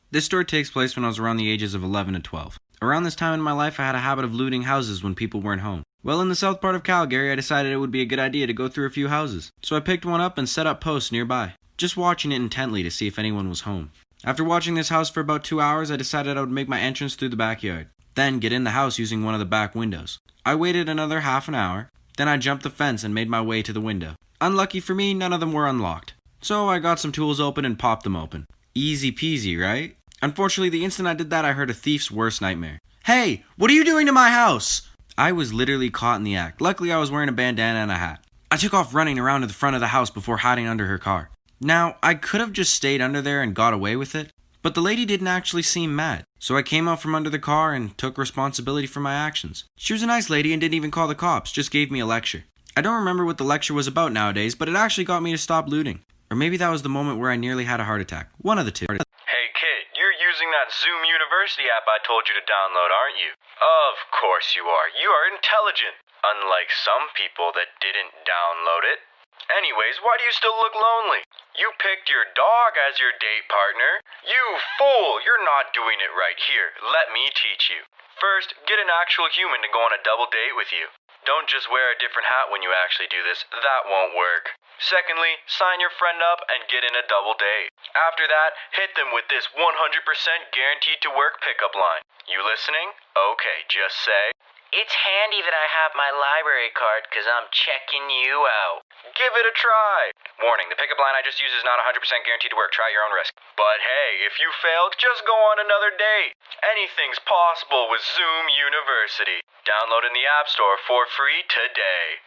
This story takes place when I was around the ages of 11 to 12. Around this time in my life, I had a habit of looting houses when people weren't home. Well, in the south part of Calgary, I decided it would be a good idea to go through a few houses. So I picked one up and set up posts nearby, just watching it intently to see if anyone was home. After watching this house for about 2 hours, I decided I would make my entrance through the backyard, then get in the house using one of the back windows. I waited another half an hour, then I jumped the fence and made my way to the window. Unlucky for me, none of them were unlocked. So I got some tools open and popped them open. Easy peasy, right? Unfortunately, the instant I did that, I heard a thief's worst nightmare. "Hey, what are you doing to my house?" I was literally caught in the act. Luckily, I was wearing a bandana and a hat. I took off running around to the front of the house before hiding under her car. Now, I could have just stayed under there and got away with it, but the lady didn't actually seem mad. So I came out from under the car and took responsibility for my actions. She was a nice lady and didn't even call the cops, just gave me a lecture. I don't remember what the lecture was about nowadays, but it actually got me to stop looting. Or maybe that was the moment where I nearly had a heart attack. One of the two. Hey kid, you're using that Zoom University app I told you to download, aren't you? Of course you are. You are intelligent. Unlike some people that didn't download it. Anyways, why do you still look lonely? You picked your dog as your date partner. You fool! You're not doing it right here. Let me teach you. First, get an actual human to go on a double date with you. Don't just wear a different hat when you actually do this. That won't work. Secondly, sign your friend up and get in a double date. After that, hit them with this 100% guaranteed to work pickup line. You listening? Okay, just say, "It's handy that I have my library card because I'm checking you out." Give it a try. Warning, the pickup line I just used is not 100% guaranteed to work. Try at your own risk. But hey, if you failed, just go on another date. Anything's possible with Zoom University. Download in the App Store for free today.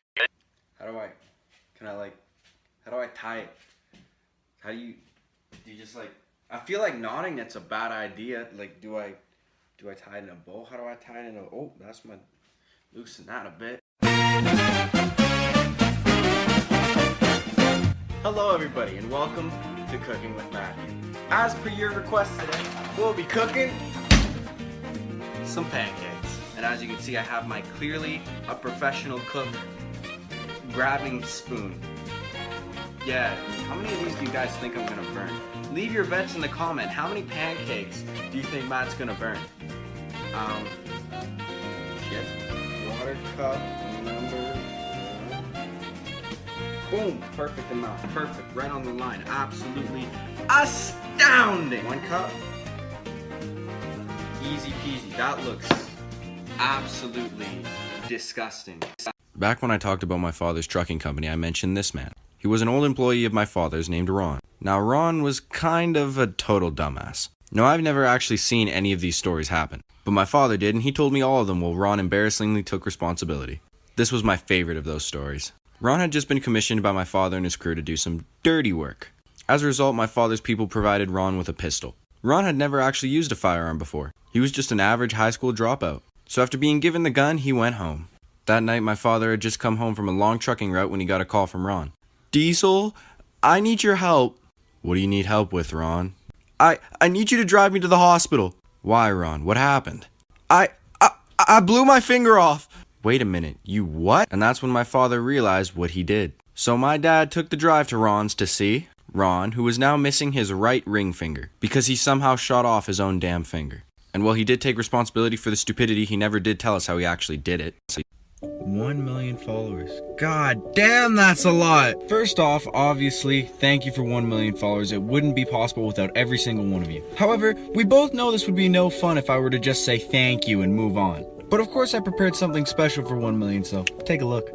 How do I tie it? Do you just I feel like knotting it's a bad idea. Like, do I tie it in a bow? How do I tie it in a, oh, loosen that a bit. Hello everybody and welcome to Cooking with Matthew. As per your request today, we'll be cooking some pancakes. And as you can see, I have my clearly a professional cook grabbing spoon. Yeah, how many of these do you guys think I'm gonna burn? Leave your bets in the comment. How many pancakes do you think Matt's gonna burn? Shit. Water cup number 1. Boom, perfect amount, perfect, right on the line, absolutely astounding. 1 cup. Easy peasy, that looks absolutely disgusting. Back when I talked about my father's trucking company, I mentioned this man. He was an old employee of my father's named Ron. Now, Ron was kind of a total dumbass. No, I've never actually seen any of these stories happen, but my father did, and he told me all of them while Ron embarrassingly took responsibility. This was my favorite of those stories. Ron had just been commissioned by my father and his crew to do some dirty work. As a result, my father's people provided Ron with a pistol. Ron had never actually used a firearm before. He was just an average high school dropout. So after being given the gun, he went home. That night, my father had just come home from a long trucking route when he got a call from Ron. "Diesel, I need your help." "What do you need help with, Ron?" I need you to drive me to the hospital." "Why, Ron? What happened?" I blew my finger off." "Wait a minute, you what?" And that's when my father realized what he did. So my dad took the drive to Ron's to see Ron, who was now missing his right ring finger because he somehow shot off his own damn finger. And while he did take responsibility for the stupidity, he never did tell us how he actually did it. 1 million followers. God damn, that's a lot. First off, obviously, thank you for 1 million followers. It wouldn't be possible without every single one of you. However, we both know this would be no fun if I were to just say thank you and move on. But of course I prepared something special for 1 million, so take a look.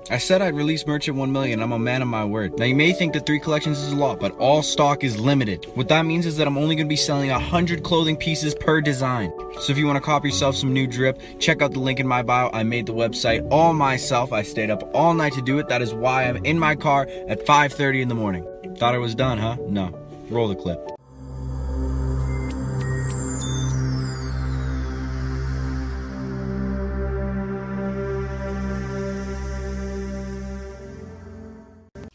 I said I'd release merch at 1 million. I'm a man of my word. Now you may think that 3 collections is a lot, but all stock is limited. What that means is that I'm only going to be selling 100 clothing pieces per design. So if you want to copy yourself some new drip, check out the link in my bio. I made the website all myself. I stayed up all night to do it. That is why I'm in my car at 5:30 in the morning. Thought I was done, huh? No. Roll the clip.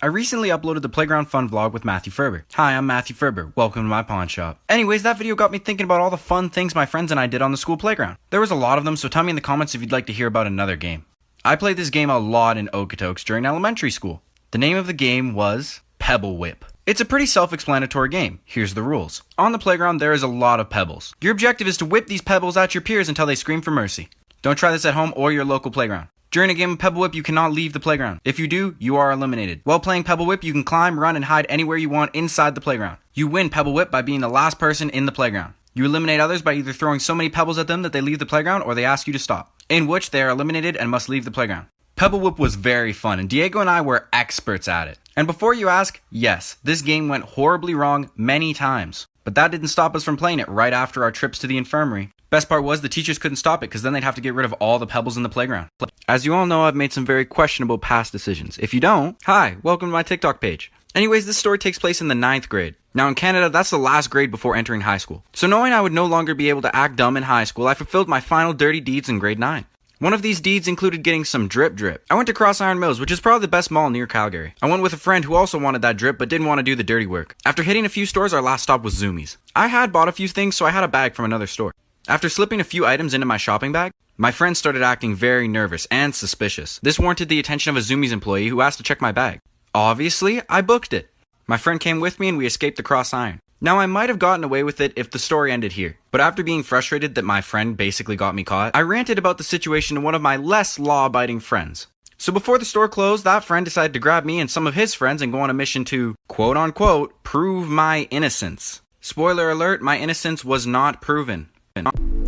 I recently uploaded the Playground Fun vlog with Matthew Ferber. Hi, I'm Matthew Ferber. Welcome to my pawn shop. Anyways, that video got me thinking about all the fun things my friends and I did on the school playground. There was a lot of them, so tell me in the comments if you'd like to hear about another game. I played this game a lot in Okotoks during elementary school. The name of the game was Pebble Whip. It's a pretty self-explanatory game. Here's the rules. On the playground, there is a lot of pebbles. Your objective is to whip these pebbles at your peers until they scream for mercy. Don't try this at home or your local playground. During a game of Pebble Whip, you cannot leave the playground. If you do, you are eliminated. While playing Pebble Whip, you can climb, run, and hide anywhere you want inside the playground. You win Pebble Whip by being the last person in the playground. You eliminate others by either throwing so many pebbles at them that they leave the playground or they ask you to stop, in which they are eliminated and must leave the playground. Pebble Whip was very fun, and Diego and I were experts at it. And before you ask, yes, this game went horribly wrong many times. But that didn't stop us from playing it right after our trips to the infirmary. Best part was the teachers couldn't stop it because then they'd have to get rid of all the pebbles in the playground. As you all know, I've made some very questionable past decisions. If you don't, hi, welcome to my TikTok page. Anyways, this story takes place in the 9th grade. Now in Canada, that's the last grade before entering high school. So knowing I would no longer be able to act dumb in high school, I fulfilled my final dirty deeds in grade 9. One of these deeds included getting some drip. I went to Cross Iron Mills, which is probably the best mall near Calgary. I went with a friend who also wanted that drip but didn't want to do the dirty work. After hitting a few stores, our last stop was Zoomies. I had bought a few things, so I had a bag from another store. After slipping a few items into my shopping bag, my friend started acting very nervous and suspicious. This warranted the attention of a Zoomies employee who asked to check my bag. Obviously, I booked it. My friend came with me and we escaped the Cross Iron. Now, I might have gotten away with it if the story ended here, but after being frustrated that my friend basically got me caught, I ranted about the situation to one of my less law-abiding friends. So before the store closed, that friend decided to grab me and some of his friends and go on a mission to, quote-unquote, prove my innocence. Spoiler alert, my innocence was not proven.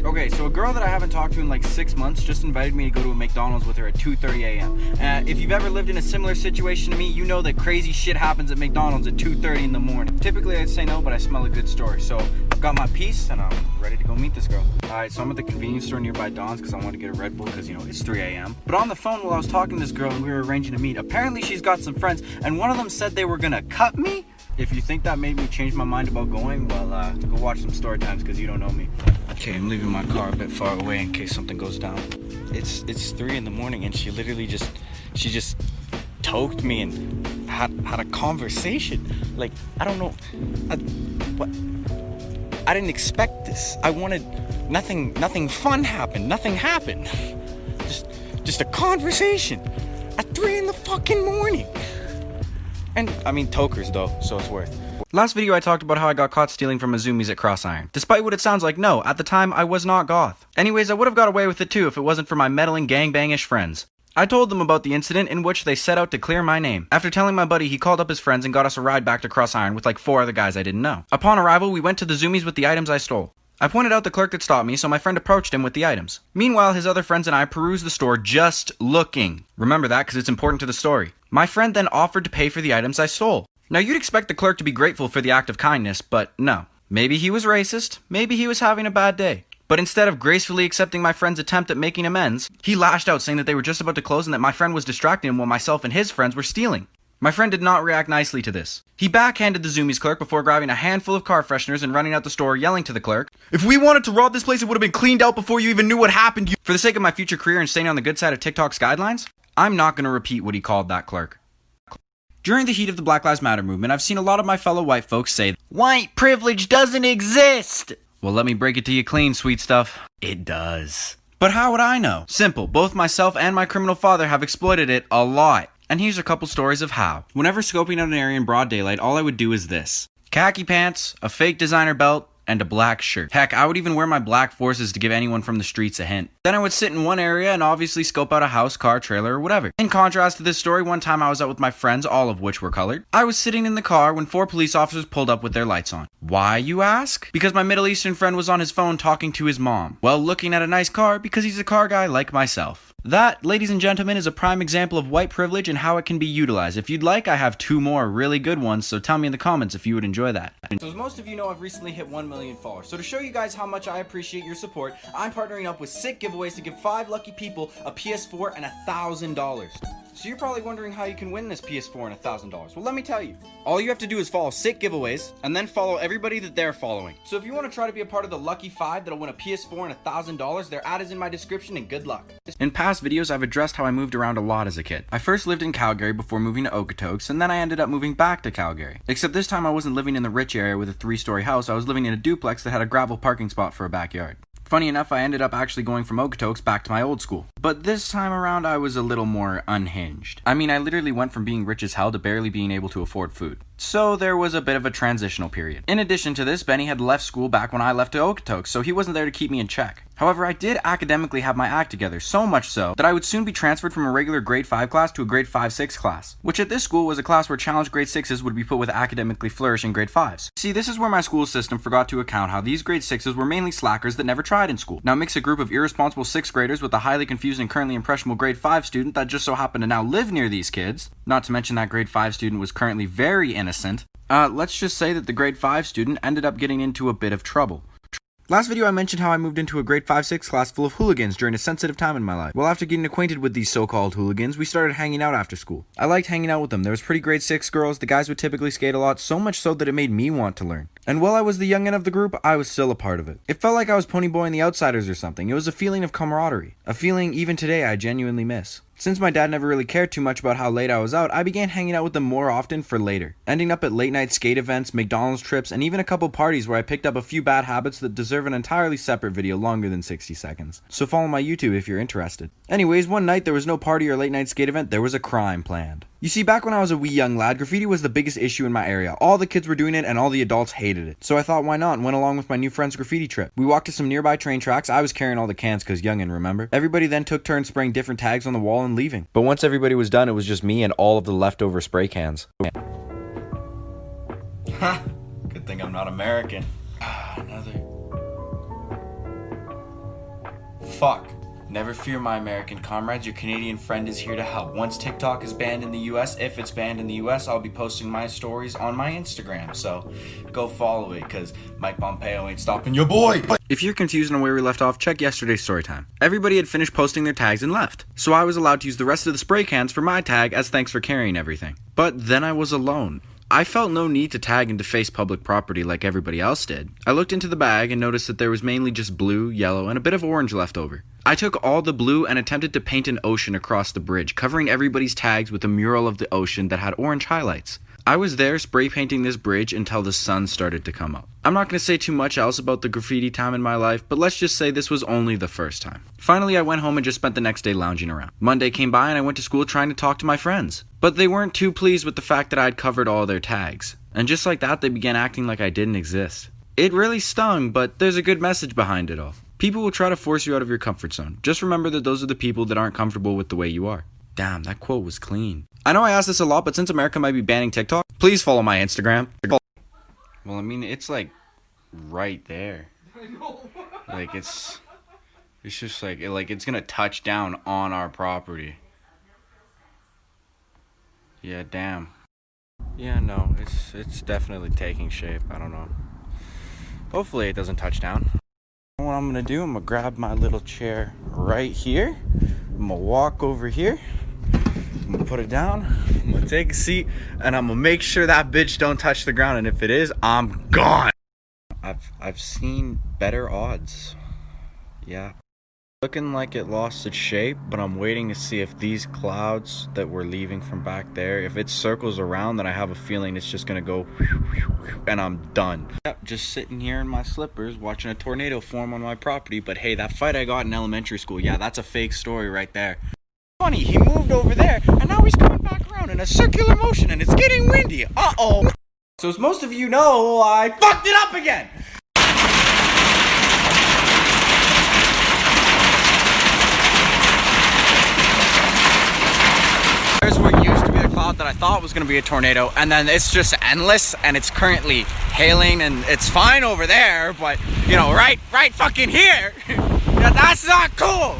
Okay, so a girl that I haven't talked to in like 6 months just invited me to go to a McDonald's with her at 2:30 a.m. If you've ever lived in a similar situation to me, you know that crazy shit happens at McDonald's at 2:30 in the morning. Typically I'd say no, but I smell a good story. So I've got my piece and I'm ready to go meet this girl. Alright, so I'm at the convenience store nearby Don's because I want to get a Red Bull because, you know, it's 3 a.m. But on the phone while I was talking to this girl and we were arranging to meet, apparently she's got some friends and one of them said they were gonna cut me. If you think that made me change my mind about going, well, go watch some story times because you don't know me. Okay, I'm leaving my car a bit far away in case something goes down. It's 3 in the morning and she literally just toked me and had a conversation. Like, I don't know, I didn't expect this. I wanted, nothing fun happened, nothing happened. Just a conversation at 3 in the fucking morning. And, I mean, tokers though, so it's worth. Last video I talked about how I got caught stealing from a Zoomies at Cross Iron. Despite what it sounds like, no, at the time I was not goth. Anyways, I would have got away with it too if it wasn't for my meddling gangbangish friends. I told them about the incident in which they set out to clear my name. After telling my buddy, he called up his friends and got us a ride back to Cross Iron with like 4 other guys I didn't know. Upon arrival, we went to the Zoomies with the items I stole. I pointed out the clerk that stopped me, so my friend approached him with the items. Meanwhile, his other friends and I perused the store just looking. Remember that because it's important to the story. My friend then offered to pay for the items I stole. Now you'd expect the clerk to be grateful for the act of kindness, but no. Maybe he was racist, maybe he was having a bad day. But instead of gracefully accepting my friend's attempt at making amends, he lashed out saying that they were just about to close and that my friend was distracting him while myself and his friends were stealing. My friend did not react nicely to this. He backhanded the Zoomies clerk before grabbing a handful of car fresheners and running out the store yelling to the clerk, "If we wanted to rob this place, it would have been cleaned out before you even knew what happened." For the sake of my future career and staying on the good side of TikTok's guidelines, I'm not going to repeat what he called that clerk. During the heat of the Black Lives Matter movement, I've seen a lot of my fellow white folks say, "White privilege doesn't exist." Well, let me break it to you clean, sweet stuff. It does. But how would I know? Simple. Both myself and my criminal father have exploited it a lot. And here's a couple stories of how. Whenever scoping out an area in broad daylight, all I would do is this: khaki pants, a fake designer belt, and a black shirt. Heck, I would even wear my black forces to give anyone from the streets a hint. Then I would sit in one area and obviously scope out a house, car, trailer, or whatever. In contrast to this story, one time I was out with my friends, all of which were colored. I was sitting in the car when 4 police officers pulled up with their lights on. Why, you ask? Because my Middle Eastern friend was on his phone talking to his mom, while looking at a nice car because he's a car guy like myself. That, ladies and gentlemen, is a prime example of white privilege and how it can be utilized. If you'd like, I have 2 more really good ones, so tell me in the comments if you would enjoy that. So as most of you know, I've recently hit 1 million followers. So to show you guys how much I appreciate your support, I'm partnering up with sick giveaways to give 5 lucky people a PS4 and $1,000. So you're probably wondering how you can win this PS4 and $1,000. Well, let me tell you. All you have to do is follow sick giveaways and then follow everybody that they're following. So if you want to try to be a part of the lucky 5 that'll win a PS4 and $1,000, their ad is in my description, and good luck. In past videos, I've addressed how I moved around a lot as a kid. I first lived in Calgary before moving to Okotoks, and then I ended up moving back to Calgary. Except this time I wasn't living in the rich area with a 3-story house, I was living in a duplex that had a gravel parking spot for a backyard. Funny enough, I ended up actually going from Okotoks back to my old school. But this time around, I was a little more unhinged. I mean, I literally went from being rich as hell to barely being able to afford food. So there was a bit of a transitional period. In addition to this, Benny had left school back when I left to Okotoks, so he wasn't there to keep me in check. However, I did academically have my act together, so much so that I would soon be transferred from a regular grade 5 class to a grade 5-6 class, which at this school was a class where challenged grade 6s would be put with academically flourishing grade 5s. See, this is where my school system forgot to account how these grade 6s were mainly slackers that never tried in school. Now mix a group of irresponsible 6th graders with a highly confused and currently impressionable grade 5 student that just so happened to now live near these kids, not to mention that grade 5 student was currently very innocent. Let's just say that the grade 5 student ended up getting into a bit of trouble. Last video I mentioned how I moved into a grade 5-6 class full of hooligans during a sensitive time in my life. Well, after getting acquainted with these so-called hooligans, we started hanging out after school. I liked hanging out with them. There was pretty grade 6 girls, the guys would typically skate a lot, so much so that it made me want to learn. And while I was the youngin' of the group, I was still a part of it. It felt like I was ponyboying the outsiders or something. It was a feeling of camaraderie. A feeling even today I genuinely miss. Since my dad never really cared too much about how late I was out, I began hanging out with them more often for later, ending up at late night skate events, McDonald's trips, and even a couple parties where I picked up a few bad habits that deserve an entirely separate video longer than 60 seconds. So follow my YouTube if you're interested. Anyways, one night there was no party or late night skate event, there was a crime planned. You see, back when I was a wee young lad, graffiti was the biggest issue in my area. All the kids were doing it and all the adults hated it. So I thought why not and went along with my new friend's graffiti trip. We walked to some nearby train tracks. I was carrying all the cans cause youngin', remember? Everybody then took turns spraying different tags on the wall and leaving. But once everybody was done, it was just me and all of the leftover spray cans. Ha! Good thing I'm not American. Another. Fuck. Never fear, my American comrades, your Canadian friend is here to help. Once TikTok is banned in the US, if it's banned in the US, I'll be posting my stories on my Instagram, so go follow it, cause Mike Pompeo ain't stopping your boy! If you're confused on where we left off, check yesterday's story time. Everybody had finished posting their tags and left, so I was allowed to use the rest of the spray cans for my tag as thanks for carrying everything. But then I was alone. I felt no need to tag and deface public property like everybody else did. I looked into the bag and noticed that there was mainly just blue, yellow, and a bit of orange left over. I took all the blue and attempted to paint an ocean across the bridge, covering everybody's tags with a mural of the ocean that had orange highlights. I was there spray painting this bridge until the sun started to come up. I'm not going to say too much else about the graffiti time in my life, but let's just say this was only the first time. Finally, I went home and just spent the next day lounging around. Monday came by and I went to school trying to talk to my friends. But they weren't too pleased with the fact that I'd covered all their tags. And just like that, they began acting like I didn't exist. It really stung, but there's a good message behind it all. People will try to force you out of your comfort zone. Just remember that those are the people that aren't comfortable with the way you are. Damn, that quote was clean. I know I ask this a lot, but since America might be banning TikTok, please follow my Instagram. Well, I mean, it's like right there. Like it's just like it's gonna touch down on our property. Yeah, damn. Yeah, no, it's definitely taking shape. I don't know. Hopefully it doesn't touch down. What I'm gonna do, I'm gonna grab my little chair right here. I'm gonna walk over here. I'm gonna put it down. I'm gonna take a seat, and I'm gonna make sure that bitch don't touch the ground. And if it is, I'm gone. I've seen better odds. Yeah. Looking like it lost its shape, but I'm waiting to see if these clouds that we're leaving from back there, if it circles around, then I have a feeling it's just gonna go and I'm done. Yep, just sitting here in my slippers watching a tornado form on my property. But hey, that fight I got in elementary school, yeah, that's a fake story right there. Funny, he moved over there and now he's coming back around in a circular motion and it's getting windy. Uh-oh. So as most of you know, I fucked it up again. There's what used to be a cloud that I thought was going to be a tornado, and then it's just endless, and it's currently hailing, and it's fine over there, but, you know, right fucking here, yeah, that's not cool!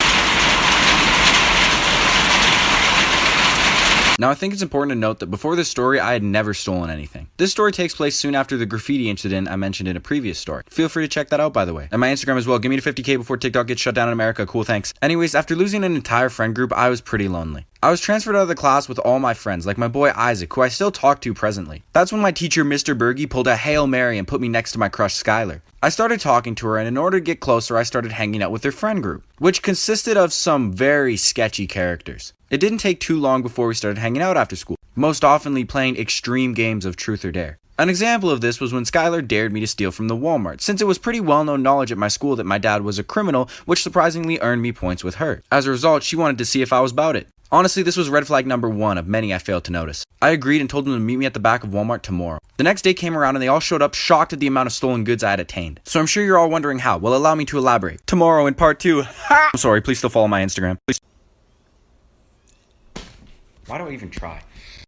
Now, I think it's important to note that before this story, I had never stolen anything. This story takes place soon after the graffiti incident I mentioned in a previous story. Feel free to check that out, by the way. And my Instagram as well. Give me to 50K before TikTok gets shut down in America. Cool, thanks. Anyways, after losing an entire friend group, I was pretty lonely. I was transferred out of the class with all my friends, like my boy Isaac, who I still talk to presently. That's when my teacher, Mr. Berge, pulled a Hail Mary and put me next to my crush Skylar. I started talking to her, and in order to get closer, I started hanging out with her friend group, which consisted of some very sketchy characters. It didn't take too long before we started hanging out after school, most oftenly playing extreme games of Truth or Dare. An example of this was when Skylar dared me to steal from the Walmart, since it was pretty well-known knowledge at my school that my dad was a criminal, which surprisingly earned me points with her. As a result, she wanted to see if I was about it. Honestly, this was red flag number 1 of many I failed to notice. I agreed and told them to meet me at the back of Walmart tomorrow. The next day came around and they all showed up shocked at the amount of stolen goods I had attained. So I'm sure you're all wondering how. Well, allow me to elaborate. Tomorrow in part 2. I'm sorry, please still follow my Instagram. Please. Why do I even try?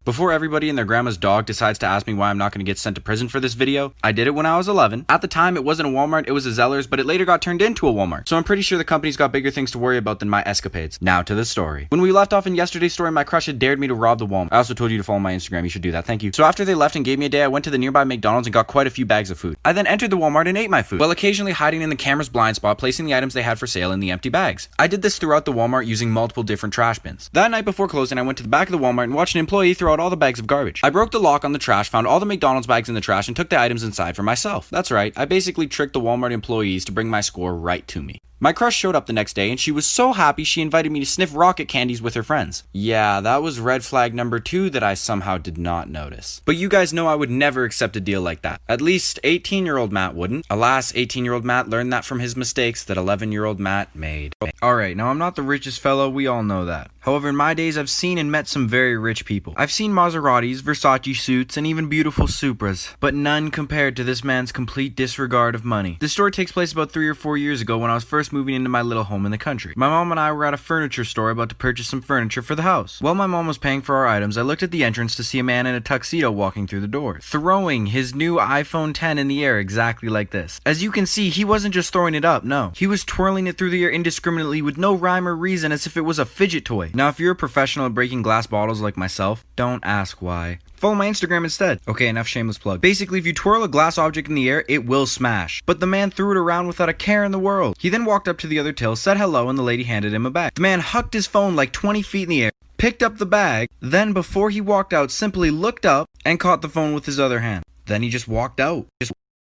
Before everybody and their grandma's dog decides to ask me why I'm not going to get sent to prison for this video, I did it when I was 11. At the time, it wasn't a Walmart, it was a Zellers, but it later got turned into a Walmart. So I'm pretty sure the company's got bigger things to worry about than my escapades. Now to the story. When we left off in yesterday's story, my crush had dared me to rob the Walmart. I also told you to follow my Instagram, you should do that, thank you. So after they left and gave me a day, I went to the nearby McDonald's and got quite a few bags of food. I then entered the Walmart and ate my food, while occasionally hiding in the camera's blind spot, placing the items they had for sale in the empty bags. I did this throughout the Walmart using multiple different trash bins. That night before closing, I went to the back of the Walmart and watched an employee throw out all the bags of garbage. I broke the lock on the trash, found all the McDonald's bags in the trash, and took the items inside for myself. That's right, I basically tricked the Walmart employees to bring my score right to me. My crush showed up the next day, and she was so happy she invited me to sniff rocket candies with her friends. Yeah, that was red flag number 2 that I somehow did not notice. But you guys know I would never accept a deal like that. At least 18-year-old Matt wouldn't. Alas, 18-year-old Matt learned that from his mistakes that 11-year-old Matt made. Alright, now I'm not the richest fellow, we all know that. However, in my days, I've seen and met some very rich people. I've seen Maseratis, Versace suits, and even beautiful Supras, but none compared to this man's complete disregard of money. This story takes place about 3 or 4 years ago when I was first moving into my little home in the country. My mom and I were at a furniture store about to purchase some furniture for the house. While my mom was paying for our items, I looked at the entrance to see a man in a tuxedo walking through the door, throwing his new iPhone 10 in the air exactly like this. As you can see, he wasn't just throwing it up, no. He was twirling it through the air indiscriminately with no rhyme or reason, as if it was a fidget toy. Now, if you're a professional at breaking glass bottles like myself, don't ask why. Follow my Instagram instead. Okay, enough shameless plug. Basically, if you twirl a glass object in the air, it will smash. But the man threw it around without a care in the world. He then walked up to the other till, said hello, and the lady handed him a bag. The man hucked his phone like 20 feet in the air, picked up the bag, then before he walked out, simply looked up and caught the phone with his other hand. Then he just walked out.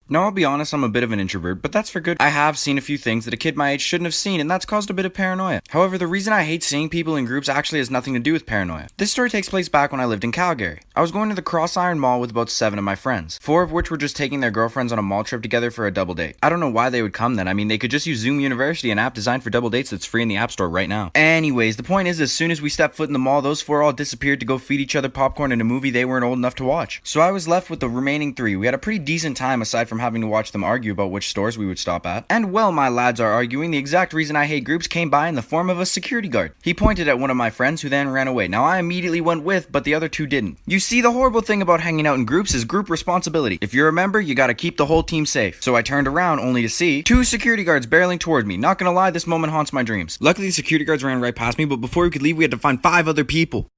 Now, I'll be honest, I'm a bit of an introvert, but that's for good. I have seen a few things that a kid my age shouldn't have seen, and that's caused a bit of paranoia. However, the reason I hate seeing people in groups actually has nothing to do with paranoia. This story takes place back when I lived in Calgary. I was going to the Cross Iron Mall with about 7 of my friends, 4 of which were just taking their girlfriends on a mall trip together for a double date. I don't know why they would come then. I mean, they could just use Zoom University, an app designed for double dates that's free in the App Store right now. Anyways, the point is, as soon as we stepped foot in the mall, those 4 all disappeared to go feed each other popcorn in a movie they weren't old enough to watch. So I was left with the remaining 3. We had a pretty decent time aside from having to watch them argue about which stores we would stop at. And while my lads are arguing, the exact reason I hate groups came by in the form of a security guard. He pointed at one of my friends who then ran away. Now I immediately went with, but the other 2 didn't. You see, the horrible thing about hanging out in groups is group responsibility. If you're a member, you gotta keep the whole team safe. So I turned around only to see 2 security guards barreling toward me. Not gonna lie, this moment haunts my dreams. Luckily, the security guards ran right past me, but before we could leave, we had to find 5 other people.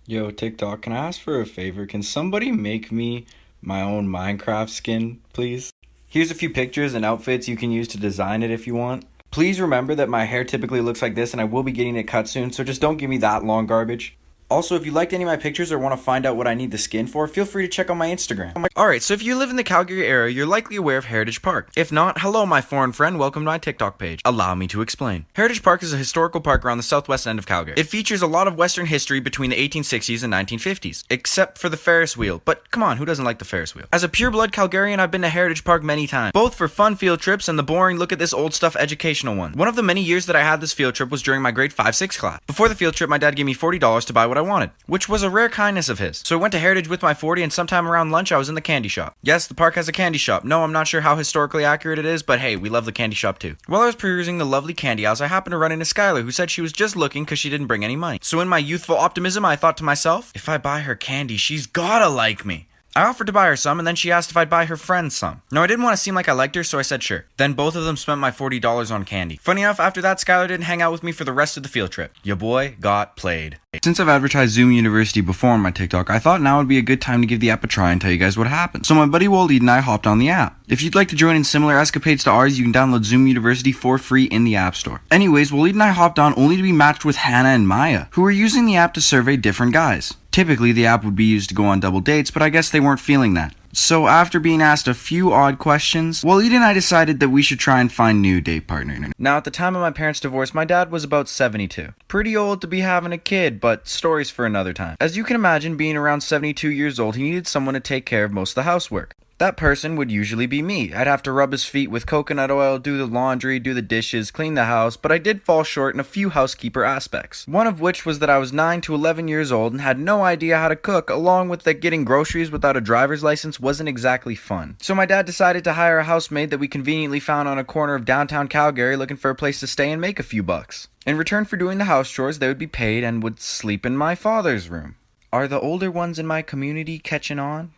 Yo, TikTok, can I ask for a favor? Can somebody make me my own Minecraft skin, please? Here's a few pictures and outfits you can use to design it if you want. Please remember that my hair typically looks like this and I will be getting it cut soon, so just don't give me that long garbage. Also, if you liked any of my pictures or want to find out what I need the skin for, feel free to check out my Instagram. Alright, so if you live in the Calgary area, you're likely aware of Heritage Park. If not, hello my foreign friend, welcome to my TikTok page. Allow me to explain. Heritage Park is a historical park around the southwest end of Calgary. It features a lot of Western history between the 1860s and 1950s, except for the Ferris wheel, but come on, who doesn't like the Ferris wheel? As a pure-blood Calgarian, I've been to Heritage Park many times, both for fun field trips and the boring look at this old stuff educational one. One of the many years that I had this field trip was during my grade 5-6 class. Before the field trip, my dad gave me $40 to buy what I wanted, which was a rare kindness of his. So I went to Heritage with my 40 and sometime around lunch I was in the candy shop. Yes, the park has a candy shop. No, I'm not sure how historically accurate it is, but hey, we love the candy shop too. While I was perusing the lovely candy aisles, I happened to run into Skylar, who said she was just looking because she didn't bring any money. So in my youthful optimism, I thought to myself, if I buy her candy, she's gotta like me. I offered to buy her some, and then she asked if I'd buy her friends some. No, I didn't want to seem like I liked her, so I said sure. Then both of them spent my $40 on candy. Funny enough, after that, Skylar didn't hang out with me for the rest of the field trip. Ya boy got played. Since I've advertised Zoom University before on my TikTok, I thought now would be a good time to give the app a try and tell you guys what happened. So my buddy Waleed and I hopped on the app. If you'd like to join in similar escapades to ours, you can download Zoom University for free in the App Store. Anyways, Waleed and I hopped on only to be matched with Hannah and Maya, who were using the app to survey different guys. Typically, the app would be used to go on double dates, but I guess they weren't feeling that. So after being asked a few odd questions, Waleed and I decided that we should try and find new date partner. Now, at the time of my parents' divorce, my dad was about 72. Pretty old to be having a kid, but stories for another time. As you can imagine, being around 72 years old, he needed someone to take care of most of the housework. That person would usually be me. I'd have to rub his feet with coconut oil, do the laundry, do the dishes, clean the house, but I did fall short in a few housekeeper aspects. One of which was that I was 9 to 11 years old and had no idea how to cook, along with that getting groceries without a driver's license wasn't exactly fun. So my dad decided to hire a housemaid that we conveniently found on a corner of downtown Calgary looking for a place to stay and make a few bucks. In return for doing the house chores, they would be paid and would sleep in my father's room. Are the older ones in my community catching on?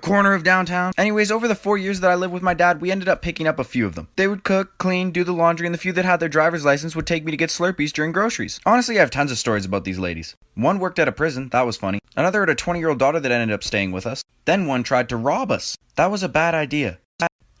Corner of downtown. Anyways, over the 4 years that I lived with my dad, we ended up picking up a few of them. They would cook, clean, do the laundry, and the few that had their driver's license would take me to get Slurpees during groceries. Honestly, I have tons of stories about these ladies. One worked at a prison, that was funny. Another had a 20-year-old daughter that ended up staying with us. Then one tried to rob us. That was a bad idea.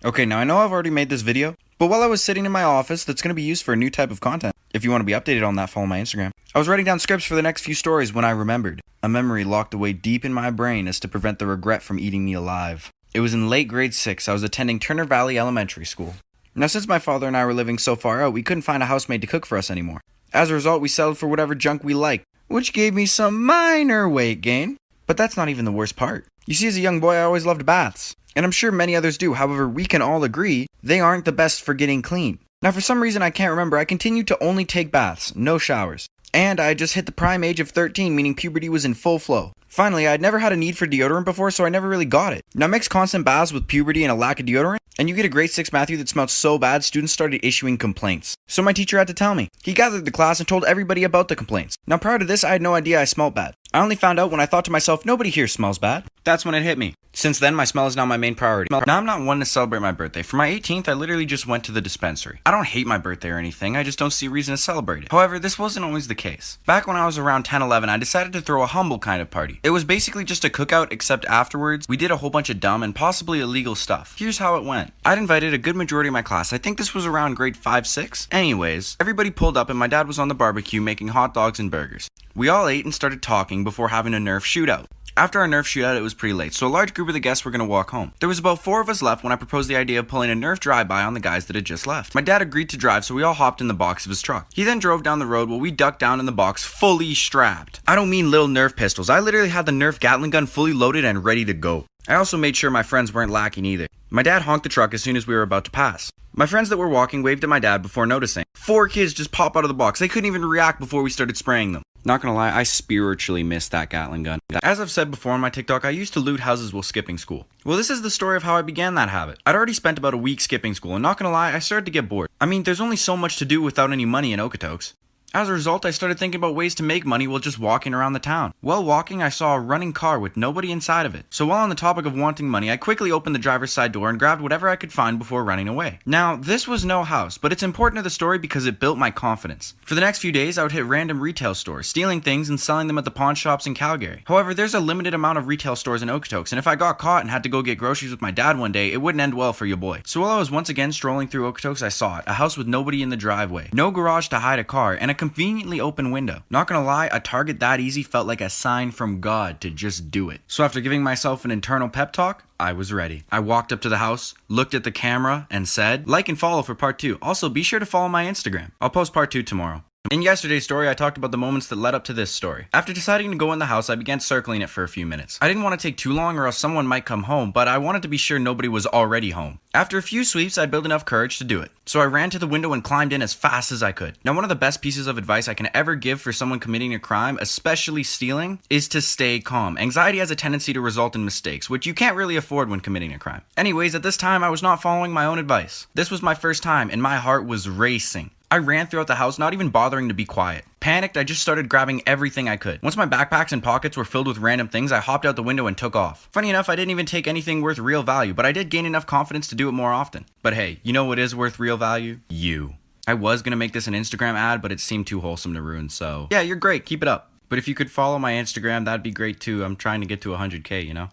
Okay, now I know I've already made this video, but while I was sitting in my office that's going to be used for a new type of content, if you want to be updated on that, follow my Instagram. I was writing down scripts for the next few stories when I remembered. A memory locked away deep in my brain as to prevent the regret from eating me alive. It was in late grade 6, I was attending Turner Valley Elementary School. Now since my father and I were living so far out, we couldn't find a housemaid to cook for us anymore. As a result, we settled for whatever junk we liked, which gave me some minor weight gain. But that's not even the worst part. You see, as a young boy, I always loved baths. And I'm sure many others do, however, we can all agree they aren't the best for getting clean. Now for some reason I can't remember, I continued to only take baths, no showers. And I just hit the prime age of 13, meaning puberty was in full flow. Finally, I had never had a need for deodorant before, so I never really got it. Now mix constant baths with puberty and a lack of deodorant, and you get a grade 6 Matthew that smelled so bad, students started issuing complaints. So my teacher had to tell me. He gathered the class and told everybody about the complaints. Now prior to this, I had no idea I smelled bad. I only found out when I thought to myself, nobody here smells bad. That's when it hit me. Since then, my smell is now my main priority. Now, I'm not one to celebrate my birthday. For my 18th, I literally just went to the dispensary. I don't hate my birthday or anything, I just don't see a reason to celebrate it. However, this wasn't always the case. Back when I was around 10-11, I decided to throw a humble kind of party. It was basically just a cookout, except afterwards, we did a whole bunch of dumb and possibly illegal stuff. Here's how it went. I'd invited a good majority of my class. I think this was around grade 5-6. Anyways, everybody pulled up and my dad was on the barbecue making hot dogs and burgers. We all ate and started talking before having a Nerf shootout. After our Nerf shootout, it was pretty late, so a large group of the guests were going to walk home. There was about 4 of us left when I proposed the idea of pulling a Nerf drive-by on the guys that had just left. My dad agreed to drive, so we all hopped in the box of his truck. He then drove down the road while we ducked down in the box fully strapped. I don't mean little Nerf pistols, I literally had the Nerf Gatling gun fully loaded and ready to go. I also made sure my friends weren't lacking either. My dad honked the truck as soon as we were about to pass. My friends that were walking waved at my dad before noticing. 4 kids just pop out of the box, they couldn't even react before we started spraying them. Not gonna lie, I spiritually missed that Gatling gun. As I've said before on my TikTok, I used to loot houses while skipping school. Well, this is the story of how I began that habit. I'd already spent about a week skipping school, and not gonna lie, I started to get bored. I mean, there's only so much to do without any money in Okotoks. As a result, I started thinking about ways to make money while just walking around the town. While walking, I saw a running car with nobody inside of it. So while on the topic of wanting money, I quickly opened the driver's side door and grabbed whatever I could find before running away. Now, this was no house, but it's important to the story because it built my confidence. For the next few days, I would hit random retail stores, stealing things and selling them at the pawn shops in Calgary. However, there's a limited amount of retail stores in Okotoks, and if I got caught and had to go get groceries with my dad one day, it wouldn't end well for your boy. So while I was once again strolling through Okotoks, I saw it, a house with nobody in the driveway, no garage to hide a car, and a conveniently open window. Not gonna lie, a target that easy felt like a sign from God to just do it. So after giving myself an internal pep talk, I was ready. I walked up to the house, looked at the camera, and said, like and follow for part 2. Also, be sure to follow my Instagram. I'll post part 2 tomorrow. In yesterday's story, I talked about the moments that led up to this story. After deciding to go in the house, I began circling it for a few minutes. I didn't want to take too long or else someone might come home, but I wanted to be sure nobody was already home. After a few sweeps, I built enough courage to do it. So I ran to the window and climbed in as fast as I could. Now, one of the best pieces of advice I can ever give for someone committing a crime, especially stealing, is to stay calm. Anxiety has a tendency to result in mistakes, which you can't really afford when committing a crime. Anyways, at this time, I was not following my own advice. This was my first time, and my heart was racing. I ran throughout the house, not even bothering to be quiet. Panicked, I just started grabbing everything I could. Once my backpacks and pockets were filled with random things, I hopped out the window and took off. Funny enough, I didn't even take anything worth real value, but I did gain enough confidence to do it more often. But hey, you know what is worth real value? You. I was gonna make this an Instagram ad, but it seemed too wholesome to ruin, so yeah, you're great, keep it up. But if you could follow my Instagram, that'd be great too. I'm trying to get to 100K, you know?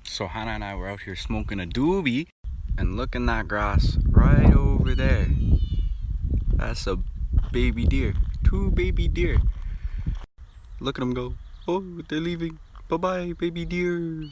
So Hannah and I were out here smoking a doobie, and look in that grass right over there. That's a baby deer. 2 baby deer. Look at them go. Oh, they're leaving. Bye-bye, baby deer.